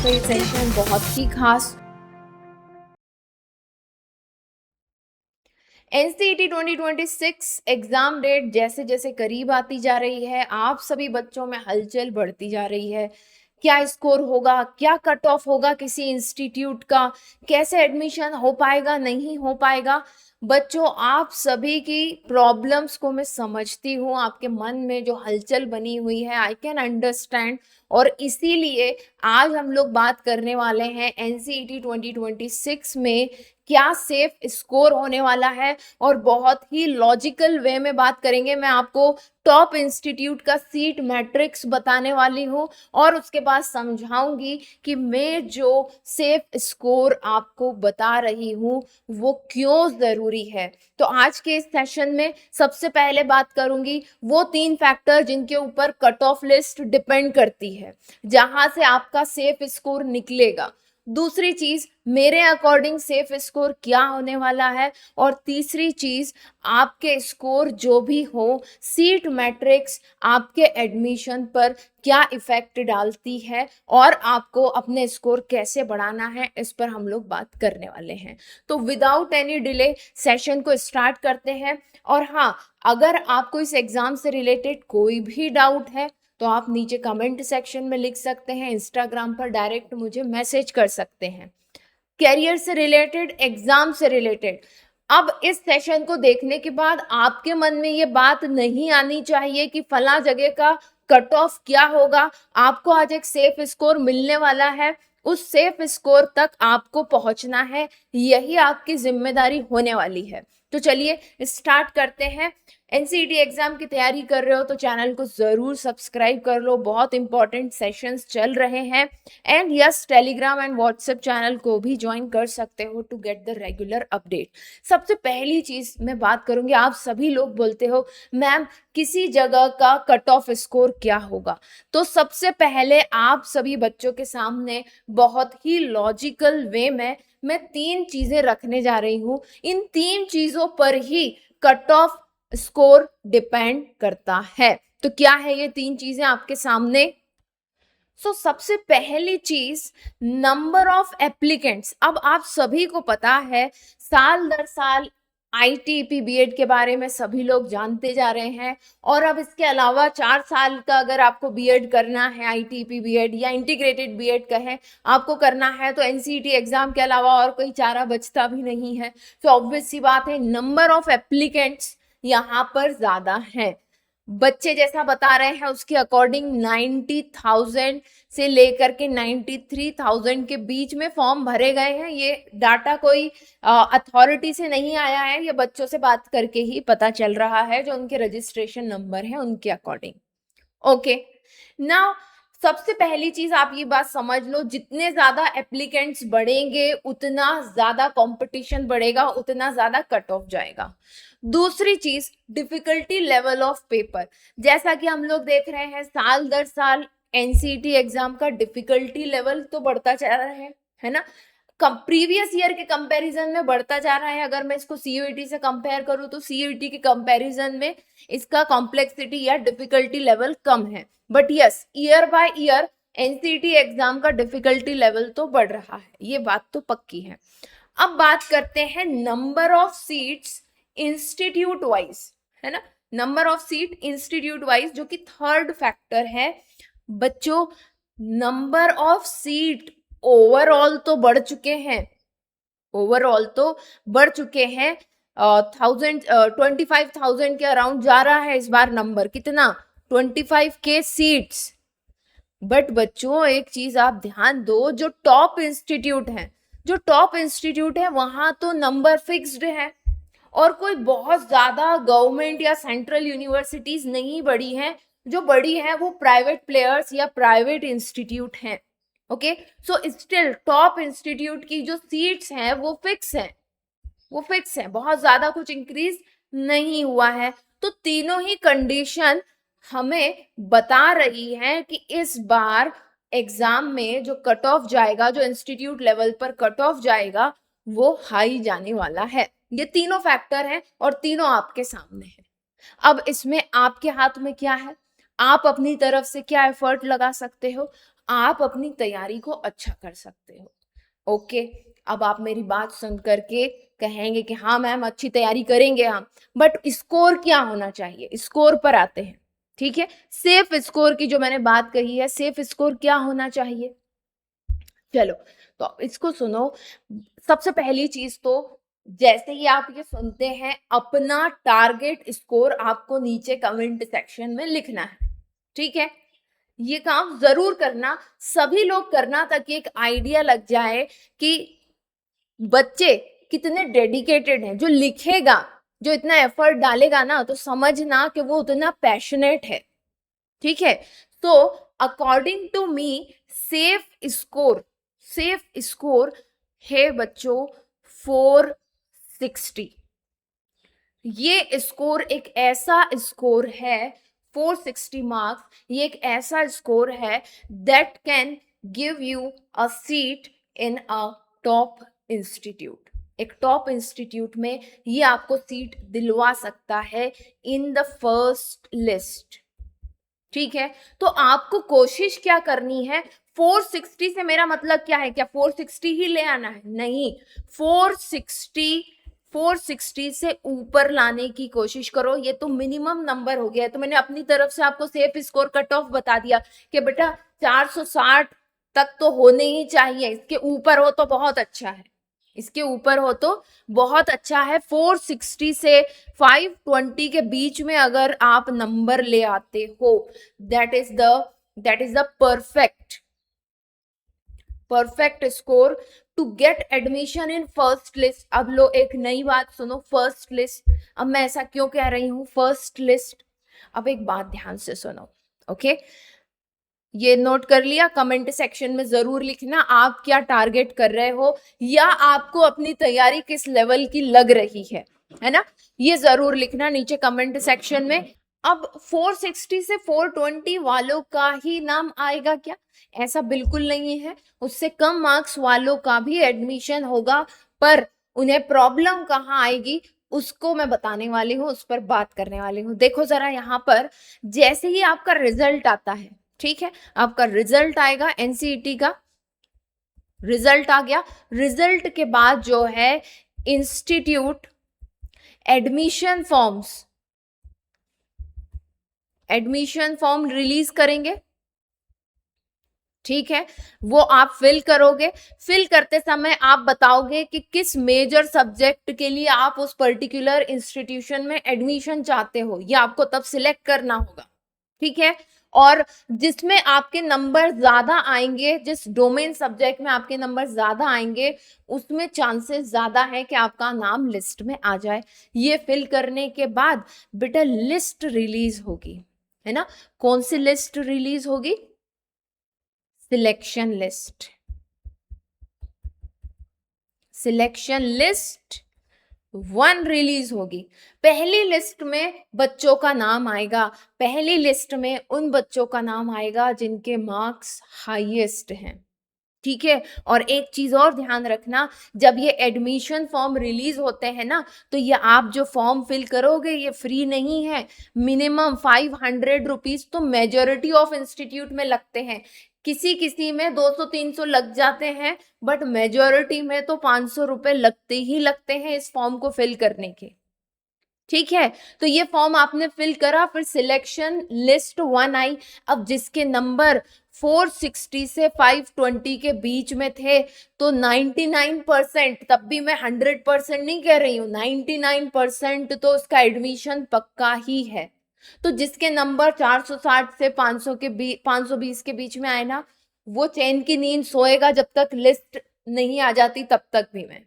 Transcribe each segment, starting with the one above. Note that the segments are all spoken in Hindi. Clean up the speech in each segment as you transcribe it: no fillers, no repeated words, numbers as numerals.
का ये सेशन बहुत ही खास NCET 2026 एग्जाम डेट जैसे जैसे करीब आती जा रही है, आप सभी बच्चों में हलचल बढ़ती जा रही है। क्या स्कोर होगा, क्या कट ऑफ होगा किसी इंस्टीट्यूट का, कैसे एडमिशन हो पाएगा, नहीं हो पाएगा। बच्चों, आप सभी की प्रॉब्लम्स को मैं समझती हूँ, आपके मन में जो हलचल बनी हुई है आई कैन अंडरस्टैंड। और इसीलिए आज हम लोग बात करने वाले हैं NCET 2026 में क्या सेफ स्कोर होने वाला है, और बहुत ही लॉजिकल वे में बात करेंगे। मैं आपको टॉप इंस्टीट्यूट का सीट मैट्रिक्स बताने वाली हूँ और उसके बाद समझाऊंगी कि मैं जो सेफ स्कोर आपको बता रही हूँ वो क्यों जरूरी है। तो आज के इस सेशन में सबसे पहले बात करूंगी वो 3 फैक्टर जिनके ऊपर कट ऑफ लिस्ट डिपेंड करती है, जहां से आपका सेफ स्कोर निकलेगा। दूसरी चीज, मेरे अकॉर्डिंग सेफ स्कोर क्या होने वाला है। और तीसरी चीज, आपके स्कोर जो भी हो, सीट मैट्रिक्स आपके एडमिशन पर क्या इफेक्ट डालती है और आपको अपने स्कोर कैसे बढ़ाना है, इस पर हम लोग बात करने वाले हैं। तो विदाउट एनी डिले सेशन को स्टार्ट करते हैं। और हाँ, अगर आपको इस एग्जाम से रिलेटेड कोई भी डाउट है तो आप नीचे कमेंट सेक्शन में लिख सकते हैं, इंस्टाग्राम पर डायरेक्ट मुझे मैसेज कर सकते हैं। कैरियर से रिलेटेड, एग्जाम से रिलेटेड, अब इस सेशन को देखने के बाद आपके मन में ये बात नहीं आनी चाहिए कि फला जगह का कट ऑफ क्या होगा। आपको आज एक सेफ स्कोर मिलने वाला है, उस सेफ स्कोर तक आपको पहुंचना है, यही आपकी जिम्मेदारी होने वाली है। तो चलिए स्टार्ट करते हैं। NCET एग्जाम की तैयारी कर रहे हो तो चैनल को जरूर सब्सक्राइब कर लो, बहुत इंपॉर्टेंट सेशंस चल रहे हैं। And yes, Telegram and WhatsApp channel को भी ज्वाइन कर सकते हो to get the regular update. सबसे पहली चीज मैं बात करूंगी, आप सभी लोग बोलते हो मैम किसी जगह का कट ऑफ स्कोर क्या होगा। तो सबसे पहले आप सभी बच्चों के सामने बहुत ही लॉजिकल वे में मैं 3 चीजें रखने जा रही हूं। इन 3 चीजों पर ही कट ऑफ स्कोर डिपेंड करता है। तो क्या है ये 3 चीजें आपके सामने। सबसे पहली चीज, नंबर ऑफ एप्लीकेंट्स। अब आप सभी को पता है साल दर साल ITP बीएड के बारे में सभी लोग जानते जा रहे हैं। और अब इसके अलावा 4 साल का अगर आपको बीएड करना है, ITP बीएड या इंटीग्रेटेड बीएड कहें, आपको करना है तो NCET एग्जाम के अलावा और कोई चारा बचता भी नहीं है। तो ऑब्वियस सी बात है, नंबर ऑफ एप्लीकेंट्स यहाँ पर ज्यादा है। बच्चे जैसा बता रहे हैं उसके अकॉर्डिंग 90,000 से लेकर के 93,000 के बीच में फॉर्म भरे गए हैं। ये डाटा कोई अथॉरिटी से नहीं आया है, ये बच्चों से बात करके ही पता चल रहा है, जो उनके रजिस्ट्रेशन नंबर है उनके अकॉर्डिंग। ओके, नाउ सबसे पहली चीज आप ये बात समझ लो, जितने ज्यादा एप्लीकेंट्स बढ़ेंगे उतना ज्यादा कंपटीशन बढ़ेगा, उतना ज्यादा कट ऑफ जाएगा। दूसरी चीज, डिफिकल्टी लेवल ऑफ पेपर। जैसा कि हम लोग देख रहे हैं साल दर साल NCET एग्जाम का डिफिकल्टी लेवल तो बढ़ता जा रहा है ना, प्रीवियस ईयर के कंपैरिजन में बढ़ता जा रहा है। अगर मैं इसको CUET से कंपेयर करूं तो CUET के कंपैरिजन में इसका कॉम्प्लेक्सिटी या डिफिकल्टी लेवल कम है। But yes, year by year NCET exam का डिफिकल्टी लेवल तो बढ़ रहा है, ये बात तो पक्की है। अब बात करते हैं number of seats institute wise, है ना, number of seat institute wise, जो कि थर्ड फैक्टर है। बच्चों, नंबर ऑफ सीट ओवरऑल तो बढ़ चुके हैं, ओवरऑल तो बढ़ चुके हैं। 25,000 के अराउंड जा रहा है इस बार नंबर, कितना, 25K सीट्स। बट बच्चों एक चीज आप ध्यान दो, जो टॉप इंस्टीट्यूट है, जो टॉप इंस्टीट्यूट है वहां तो नंबर फिक्स्ड है, और कोई बहुत ज्यादा गवर्नमेंट या सेंट्रल यूनिवर्सिटीज नहीं बढ़ी हैं। जो बड़ी है वो प्राइवेट प्लेयर्स या प्राइवेट इंस्टीट्यूट हैं। Okay, so still top institute की जो सीट्स हैं वो फिक्स हैं, वो फिक्स है, बहुत ज्यादा कुछ इंक्रीज नहीं हुआ है। तो तीनों ही कंडीशन हमें बता रही है कि इस बार एग्जाम में जो कट ऑफ जाएगा, जो इंस्टीट्यूट लेवल पर कट ऑफ जाएगा, वो हाई जाने वाला है। ये तीनों फैक्टर हैं और तीनों आपके सामने हैं। अब इसमें आपके हाथ में क्या है, आप अपनी तरफ से क्या एफर्ट लगा सकते हो। आप अपनी तैयारी को अच्छा कर सकते हो। ओके, अब आप मेरी बात सुन करके कहेंगे कि हाँ मैम अच्छी तैयारी करेंगे हम, बट स्कोर क्या होना चाहिए, स्कोर पर आते हैं। ठीक है, सेफ स्कोर की जो मैंने बात कही है, सेफ स्कोर क्या होना चाहिए, चलो तो इसको सुनो। सबसे पहली चीज तो जैसे ही आप ये सुनते हैं, अपना टारगेट स्कोर आपको नीचे कमेंट सेक्शन में लिखना है। ठीक है, ये काम जरूर करना, सभी लोग करना, ताकि एक आइडिया लग जाए कि बच्चे कितने डेडिकेटेड हैं। जो लिखेगा, जो इतना एफर्ट डालेगा ना, तो समझना कि वो उतना पैशनेट है। ठीक है, तो according to me safe score, safe score है बच्चों 460। ये स्कोर एक ऐसा स्कोर है, 460 मार्क्स, ये एक ऐसा स्कोर है that can give you a seat in a top institute. एक टॉप इंस्टीट्यूट में ये आपको सीट दिलवा सकता है इन द फर्स्ट लिस्ट। ठीक है, तो आपको कोशिश क्या करनी है, 460 से मेरा मतलब क्या है, क्या 460 ही ले आना है, नहीं, 460 से ऊपर लाने की कोशिश करो। ये तो मिनिमम नंबर हो गया है, तो मैंने अपनी तरफ से आपको सेफ स्कोर कट ऑफ बता दिया कि बेटा 460 तक तो होने ही चाहिए, इसके ऊपर हो तो बहुत अच्छा है, इसके ऊपर हो तो बहुत अच्छा है। 460 से 520 के बीच में अगर आप नंबर ले आते हो, that is the perfect score to get admission in first list. अब लो एक नई बात सुनो, फर्स्ट लिस्ट, अब मैं ऐसा क्यों कह रही हूं फर्स्ट लिस्ट, अब एक बात ध्यान से सुनो। ओके, ये नोट कर लिया, कमेंट सेक्शन में जरूर लिखना आप क्या टारगेट कर रहे हो, या आपको अपनी तैयारी किस लेवल की लग रही है ना, ये जरूर लिखना नीचे कमेंट सेक्शन में। अब 460 से 420 वालों का ही नाम आएगा क्या, ऐसा बिल्कुल नहीं है, उससे कम मार्क्स वालों का भी एडमिशन होगा, पर उन्हें प्रॉब्लम कहाँ आएगी उसको मैं बताने वाली हूँ, उस पर बात करने वाली हूँ। देखो जरा यहाँ पर, जैसे ही आपका रिजल्ट आता है, ठीक है, आपका रिजल्ट आएगा, एनसीईटी का रिजल्ट आ गया, रिजल्ट के बाद जो है इंस्टीट्यूट एडमिशन फॉर्म रिलीज करेंगे। ठीक है, वो आप फिल करोगे, फिल करते समय आप बताओगे कि किस मेजर सब्जेक्ट के लिए आप उस पर्टिकुलर इंस्टीट्यूशन में एडमिशन चाहते हो, ये आपको तब सिलेक्ट करना होगा। ठीक है, और जिसमें आपके नंबर ज्यादा आएंगे, जिस डोमेन सब्जेक्ट में आपके नंबर ज्यादा आएंगे, उसमें चांसेस ज्यादा है कि आपका नाम लिस्ट में आ जाए। ये फिल करने के बाद बेटा लिस्ट रिलीज होगी, है ना, कौन सी लिस्ट रिलीज होगी, selection list. Selection list 1 release होगी। पहली लिस्ट में बच्चों का नाम आएगा, पहली लिस्ट में उन बच्चों का नाम आएगा जिनके मार्क्स हाईएस्ट हैं। ठीक है, और एक चीज और ध्यान रखना, जब ये एडमिशन फॉर्म रिलीज होते हैं ना, तो ये आप जो फॉर्म फिल करोगे ये फ्री नहीं है, मिनिमम 500 रुपीज तो मेजोरिटी ऑफ इंस्टीट्यूट में लगते हैं, किसी किसी में 200-300 लग जाते हैं, बट मेजोरिटी में तो 500 रुपए लगते ही लगते हैं इस फॉर्म को फिल करने के। ठीक है, तो ये फॉर्म आपने फिल करा, फिर सिलेक्शन लिस्ट 1 आई। अब जिसके नंबर 460 से 520 के बीच में थे, तो 99%, तब भी मैं 100% नहीं कह रही हूं, 99% तो उसका एडमिशन पक्का ही है। तो जिसके नंबर 460 से 520 के बीच में आए ना, वो चैन की नींद सोएगा जब तक लिस्ट नहीं आ जाती, तब तक भी मैं,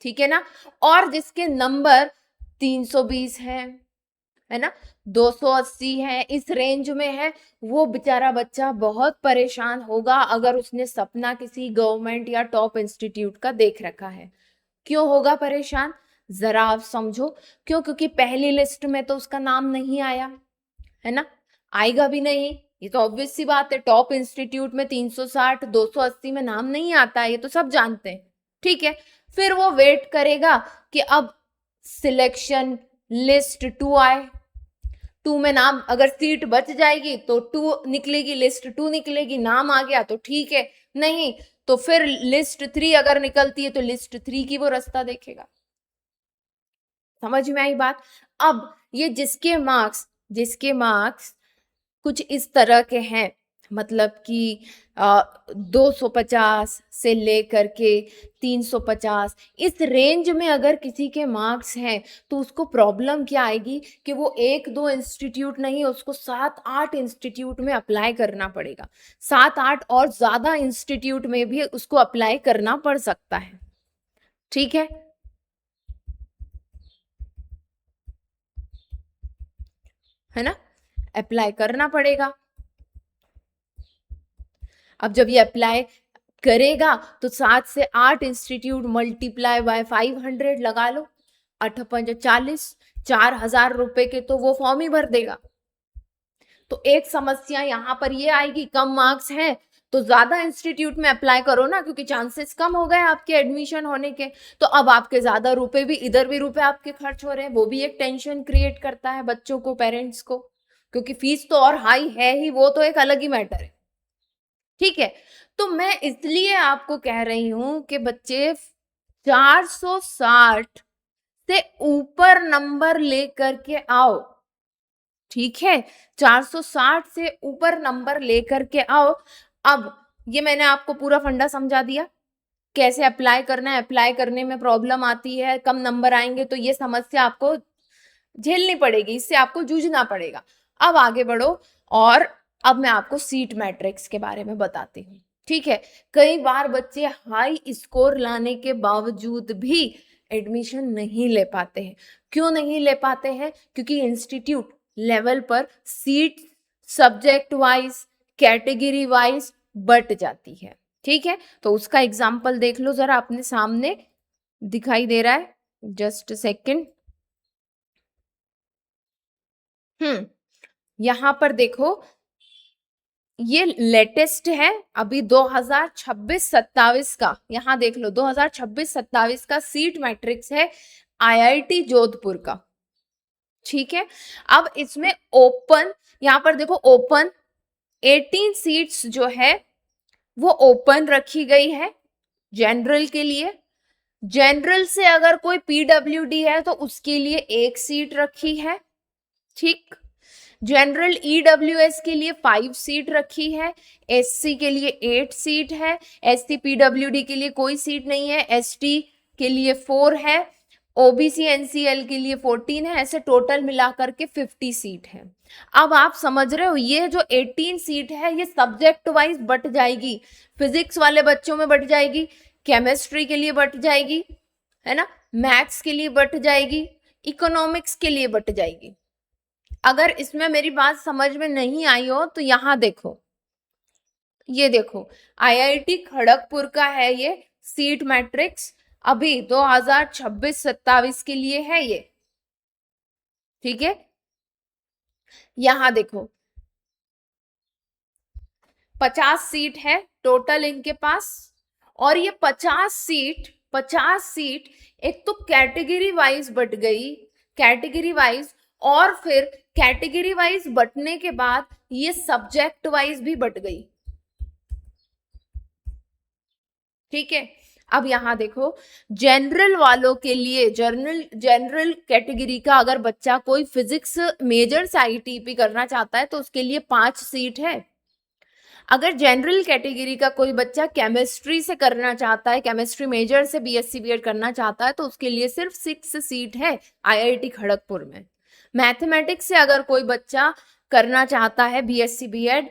ठीक है ना। और जिसके नंबर 320 है ना, 280 है, इस रेंज में है, वो बेचारा बच्चा बहुत परेशान होगा अगर उसने सपना किसी गवर्नमेंट या टॉप इंस्टीट्यूट का देख रखा है। क्यों होगा परेशान, जरा आप समझो। क्यों, क्योंकि पहली लिस्ट में तो उसका नाम नहीं आया, है ना, आएगा भी नहीं, ये तो ऑब्वियस सी बात है। टॉप इंस्टीट्यूट में 360 280 में नाम नहीं आता है, ये तो सब जानते हैं। ठीक है, फिर वो वेट करेगा कि अब सिलेक्शन लिस्ट 2 आए, टू में नाम, अगर सीट बच जाएगी तो टू निकलेगी, लिस्ट टू निकलेगी, नाम आ गया तो ठीक है, नहीं तो फिर लिस्ट थ्री अगर निकलती है तो लिस्ट थ्री की वो रास्ता देखेगा। समझ में आई बात? अब ये जिसके मार्क्स कुछ इस तरह के हैं, मतलब कि 250 से लेकर के 350, इस रेंज में अगर किसी के मार्क्स हैं तो उसको प्रॉब्लम क्या आएगी कि वो एक दो इंस्टीट्यूट नहीं, उसको 7-8 इंस्टीट्यूट में अप्लाई करना पड़ेगा, 7-8 और ज्यादा इंस्टीट्यूट में भी उसको अप्लाई करना पड़ सकता है। ठीक है ना, अप्लाई करना पड़ेगा। अब जब ये अप्लाई करेगा तो 7 से 8 इंस्टीट्यूट मल्टीप्लाई बाय 500 लगा लो, 8×5 = 40, 4,000 रुपए के तो वो फॉर्म ही भर देगा। तो एक समस्या यहां पर ये आएगी, कम मार्क्स हैं तो ज्यादा इंस्टीट्यूट में अप्लाई करो ना, क्योंकि चांसेस कम हो गए आपके एडमिशन होने के। तो अब आपके ज्यादा रुपए भी, इधर भी रुपए आपके खर्च हो रहे हैं, वो भी एक टेंशन क्रिएट करता है बच्चों को, पेरेंट्स को, क्योंकि फीस तो और हाई है ही, वो तो एक अलग ही मैटर है। ठीक है, तो मैं इसलिए आपको कह रही हूं कि बच्चे 460 से ऊपर नंबर लेकर के आओ। ठीक है, 460 से ऊपर नंबर लेकर के आओ। अब ये मैंने आपको पूरा फंडा समझा दिया, कैसे अप्लाई करना है, अप्लाई करने में प्रॉब्लम आती है, कम नंबर आएंगे तो ये समस्या आपको झेलनी पड़ेगी, इससे आपको जूझना पड़ेगा। अब आगे बढ़ो, और अब मैं आपको सीट मैट्रिक्स के बारे में बताती हूँ। ठीक है, कई बार बच्चे हाई स्कोर लाने के बावजूद भी एडमिशन नहीं ले पाते हैं। क्यों नहीं ले पाते हैं? क्योंकि इंस्टीट्यूट लेवल पर seat subject wise, category wise but जाती है। ठीक है, तो उसका एग्जाम्पल देख लो जरा, अपने सामने दिखाई दे रहा है, जस्ट सेकेंड। यहां पर देखो, ये लेटेस्ट है अभी 2026-27 का, यहां देख लो 2026-27 का सीट मैट्रिक्स है आईआईटी जोधपुर का। ठीक है, अब इसमें ओपन, यहां पर देखो ओपन 18 सीट्स जो है वो ओपन रखी गई है जनरल के लिए। जनरल से अगर कोई पीडब्ल्यूडी है तो उसके लिए एक सीट रखी है। ठीक, जनरल ईडब्ल्यूएस के लिए 5 सीट रखी है, एससी के लिए 8 सीट है, एससी पीडब्ल्यूडी के लिए कोई सीट नहीं है, एसटी के लिए 4 है, ओबीसी एनसीएल के लिए 14 है, ऐसे टोटल मिलाकर के 50 सीट है। अब आप समझ रहे हो, ये जो 18 सीट है ये सब्जेक्ट वाइज बट जाएगी, फिजिक्स वाले बच्चों में बट जाएगी, केमिस्ट्री के लिए बट जाएगी, है ना, मैथ्स के लिए बट जाएगी, इकोनॉमिक्स के लिए बट जाएगी। अगर इसमें मेरी बात समझ में नहीं आई हो तो यहां देखो, ये देखो आईआईटी खड़गपुर का है ये सीट मैट्रिक्स, अभी 2026-27 के लिए है ये। ठीक है, यहां देखो 50 सीट है टोटल इनके पास, और ये 50 सीट एक तो कैटेगरी वाइज बट गई, कैटेगरी वाइज, और फिर कैटेगरी वाइज बटने के बाद ये सब्जेक्ट वाइज भी बट गई। ठीक है, अब यहां देखो जनरल वालों के लिए, जनरल कैटेगरी का अगर बच्चा कोई फिजिक्स मेजर से आईटीपी करना चाहता है तो उसके लिए 5 सीट है। अगर जनरल कैटेगरी का कोई बच्चा केमिस्ट्री से करना चाहता है, केमिस्ट्री मेजर से बीएससी बीएड करना चाहता है तो उसके लिए सिर्फ 6 सीट है आईआईटी खड़गपुर में। मैथमेटिक्स से अगर कोई बच्चा करना चाहता है बीएससी बीएड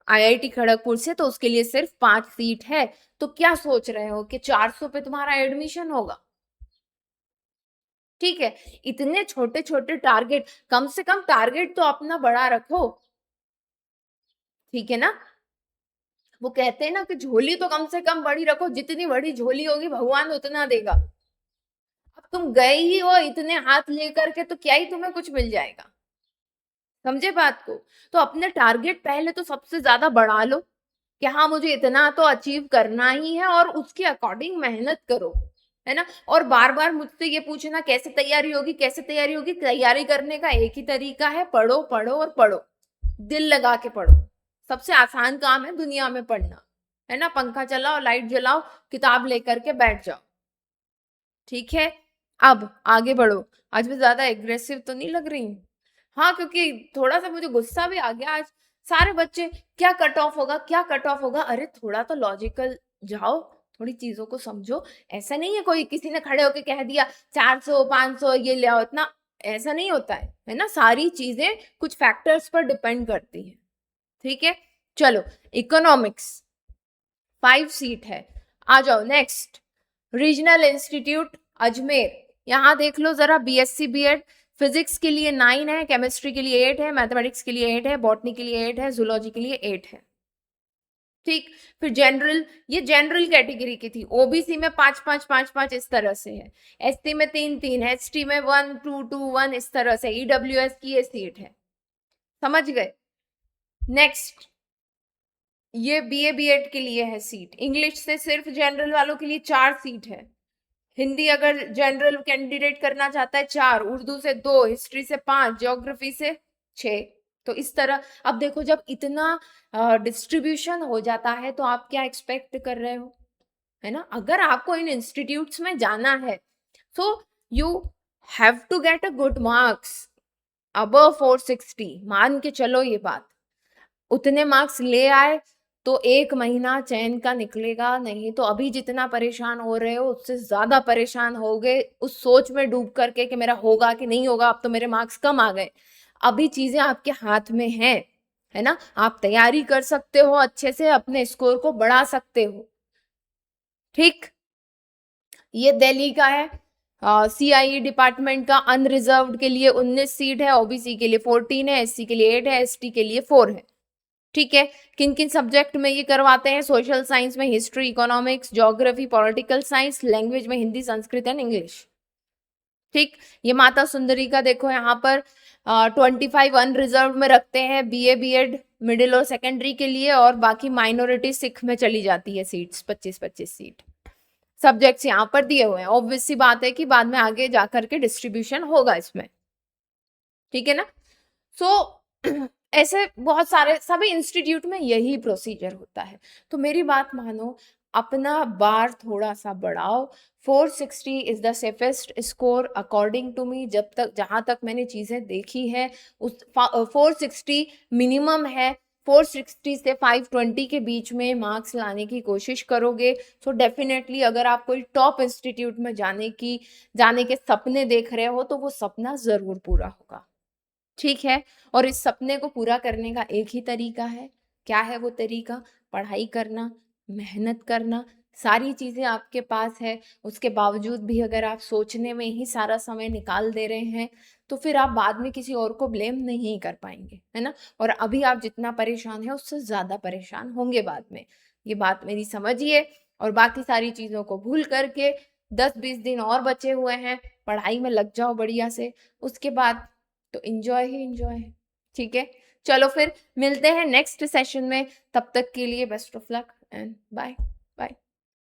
आईआईटी खड़गपुर से तो उसके लिए सिर्फ 5 सीट है। तो क्या सोच रहे हो कि 400 पे तुम्हारा एडमिशन होगा? ठीक है, इतने छोटे छोटे टारगेट, कम से कम टारगेट तो अपना बड़ा रखो। ठीक है ना, वो कहते हैं ना कि झोली तो कम से कम बड़ी रखो, जितनी बड़ी झोली होगी भगवान उतना देगा। अब तुम गए ही हो इतने हाथ लेकर के तो क्या ही तुम्हें कुछ मिल जाएगा? समझे बात को? तो अपने टारगेट पहले तो सबसे ज्यादा बढ़ा लो कि हाँ मुझे इतना तो अचीव करना ही है, और उसके अकॉर्डिंग मेहनत करो। है ना। और बार बार मुझसे ये पूछना कैसे तैयारी होगी, कैसे तैयारी होगी। तैयारी करने का एक ही तरीका है, पढ़ो पढ़ो और पढ़ो, दिल लगा के पढ़ो। सबसे आसान काम है दुनिया में पढ़ना, है ना। पंखा चलाओ, लाइट जलाओ, किताब लेकर के बैठ जाओ, ठीक है। अब आगे बढ़ो। आज मैं ज्यादा एग्रेसिव तो नहीं लग रही हूँ? हाँ, क्योंकि थोड़ा सा मुझे गुस्सा भी आ गया आज। सारे बच्चे क्या कट ऑफ होगा, क्या कट ऑफ होगा। अरे थोड़ा तो लॉजिकल जाओ, थोड़ी चीजों को समझो। ऐसा नहीं है कोई किसी ने खड़े होके कह दिया 400 500 ये ले आओ इतना, ऐसा नहीं होता है ना। सारी चीजें कुछ फैक्टर्स पर डिपेंड करती है, ठीक है। चलो, इकोनॉमिक्स 5 सीट है। आ जाओ नेक्स्ट, रीजनल इंस्टीट्यूट अजमेर। यहाँ देख लो जरा, बीएससी बीएड। फिजिक्स के लिए 9 है, केमिस्ट्री के लिए 8 है, मैथमेटिक्स के लिए 8 है, बॉटनी के लिए 8 है, जूलॉजी के लिए 8 है, ठीक। फिर जनरल, ये जनरल कैटेगरी की थी। ओबीसी में 5 5 5 5 इस तरह से है, एसटी में 3 3, एसटी में 1 2 2 1 इस तरह से, ईडब्ल्यूएस की ये सीट है, समझ गए। नेक्स्ट, ये बीए बीएड के लिए है सीट। इंग्लिश से सिर्फ जनरल वालों के लिए 4 सीट है। हिंदी अगर जनरल कैंडिडेट करना चाहता है 4, उर्दू से 2, हिस्ट्री से 5, ज्योग्राफी से 6। तो इस तरह अब देखो, जब इतना डिस्ट्रीब्यूशन हो जाता है तो आप क्या एक्सपेक्ट कर रहे हो, है ना। अगर आपको इन इंस्टीट्यूट्स में जाना है तो you have to get a good marks above 460। मान के चलो ये बात, उतने मार्क्स ले आए तो 1 महीना चैन का निकलेगा। नहीं तो अभी जितना परेशान हो रहे हो उससे ज्यादा परेशान हो गए, उस सोच में डूब करके कि मेरा होगा कि नहीं होगा। अब तो मेरे मार्क्स कम आ गए। अभी चीजें आपके हाथ में हैं, है ना। आप तैयारी कर सकते हो, अच्छे से अपने स्कोर को बढ़ा सकते हो, ठीक। ये दिल्ली का है, सीआईई डिपार्टमेंट का। अनरिजर्व्ड के लिए 19 सीट है, ओबीसी के लिए 14 है, एससी के लिए 8 है, एसटी के लिए 4 है, ठीक है। किन किन सब्जेक्ट में ये करवाते हैं? सोशल साइंस में history, economics, geography, political science, language में हिंदी, संस्कृत एंड इंग्लिश, ठीक। ये माता सुंदरी का देखो यहाँ पर 25 अनरिजर्व में रखते हैं, बीए बीएड मिडिल और सेकेंडरी के लिए, और बाकी माइनॉरिटी सिख में चली जाती है सीट्स, 25 सीट। सब्जेक्ट्स यहाँ पर दिए हुए हैं। ऑब्वियस सी बात है कि बाद में आगे जाकर के डिस्ट्रीब्यूशन होगा इसमें, ठीक है ना। सो ऐसे बहुत सारे सभी इंस्टीट्यूट में यही प्रोसीजर होता है। तो मेरी बात मानो, अपना बार थोड़ा सा बढ़ाओ। 460 is the safest score according to me, जब तक जहां तक मैंने चीजें देखी है उस 460 मिनिमम है। 460 से 520 के बीच में मार्क्स लाने की कोशिश करोगे तो डेफिनेटली, अगर आप कोई टॉप इंस्टीट्यूट में जाने के सपने देख रहे हो तो वो सपना जरूर पूरा होगा, ठीक है। और इस सपने को पूरा करने का एक ही तरीका है। क्या है वो तरीका? पढ़ाई करना, मेहनत करना। सारी चीजें आपके पास है, उसके बावजूद भी अगर आप सोचने में ही सारा समय निकाल दे रहे हैं तो फिर आप बाद में किसी और को ब्लेम नहीं कर पाएंगे, है ना। और अभी आप जितना परेशान है उससे ज्यादा परेशान होंगे बाद में। ये बात मेरी समझिए, और बाकी सारी चीजों को भूल करके 10-20 दिन और बचे हुए हैं, पढ़ाई में लग जाओ बढ़िया से। उसके बाद तो इंजॉय ही इंजॉय है, ठीक है। चलो फिर मिलते हैं नेक्स्ट सेशन में, तब तक के लिए best of luck and bye.